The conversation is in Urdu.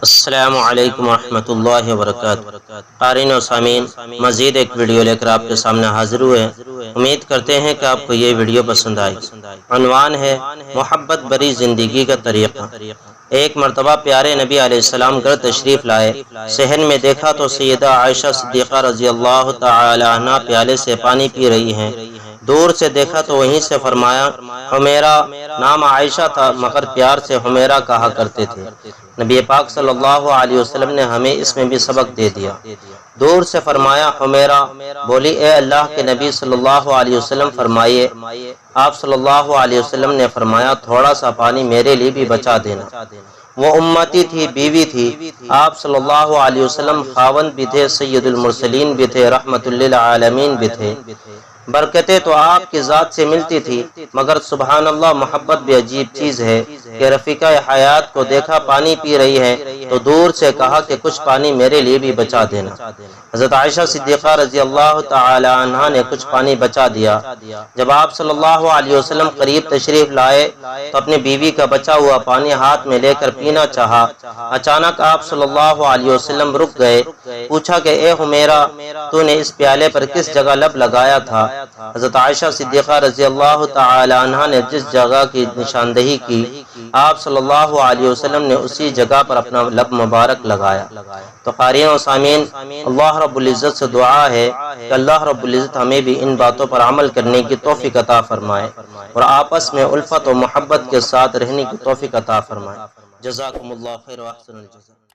السلام علیکم ورحمۃ اللہ وبرکاتہ۔ قارئین و سامعین، مزید ایک ویڈیو لے کر آپ کے سامنے حاضر ہوئے ہیں۔ امید کرتے ہیں کہ آپ کو یہ ویڈیو پسند آئے گی۔ عنوان ہے محبت بری زندگی کا طریقہ۔ ایک مرتبہ پیارے نبی علیہ السلام گھر تشریف لائے۔ صحن میں دیکھا تو سیدہ عائشہ صدیقہ رضی اللہ تعالی عنہا پیالے سے پانی پی رہی ہیں۔ دور سے دیکھا تو وہیں سے فرمایا، حمیرہ نام عائشہ تھا مگر پیار سے حمیرہ کہا کرتے تھے۔ نبی پاک صلی اللہ علیہ وسلم نے ہمیں اس میں بھی سبق دے دیا۔ دور سے فرمایا حمیرہ، بولی اے اللہ کے نبی صلی اللہ علیہ وسلم فرمائیے۔ آپ صلی اللہ علیہ وسلم نے فرمایا، تھوڑا سا پانی میرے لیے بھی بچا دینا۔ وہ امتی تھی، بیوی تھی۔ آپ صلی اللہ علیہ وسلم خاوند بھی تھے، سید المرسلین بھی تھے، رحمت للعالمین بھی تھے۔ برکتیں تو آپ کی ذات سے ملتی تھی، مگر سبحان اللہ محبت بھی عجیب چیز ہے کہ رفیقہ حیات کو دیکھا پانی پی رہی ہے تو دور سے کہا کہ کچھ پانی میرے لیے بھی بچا دینا۔ حضرت عائشہ صدیقہ رضی اللہ تعالی عنہا نے کچھ پانی بچا دیا۔ جب آپ صلی اللہ علیہ وسلم قریب تشریف لائے تو اپنی بیوی کا بچا ہوا پانی ہاتھ میں لے کر پینا چاہا۔ اچانک آپ صلی اللہ علیہ وسلم رک گئے، پوچھا کہ اے حمیرہ، تو نے اس پیالے پر کس جگہ لب لگایا تھا؟ حضرت عائشہ صدیقہ رضی اللہ تعالی عنہا نے جس جگہ کی نشاندہی کی، آپ صلی اللہ علیہ وسلم نے اسی جگہ پر اپنا لب مبارک لگایا۔ تو قارئین و سامعین، اللہ رب العزت سے دعا ہے کہ اللہ رب العزت ہمیں بھی ان باتوں پر عمل کرنے کی توفیق عطا فرمائے اور آپس میں الفت و محبت کے ساتھ رہنے کی توفیق عطا فرمائے۔ جزاکم اللہ خیر و احسن الجزاء۔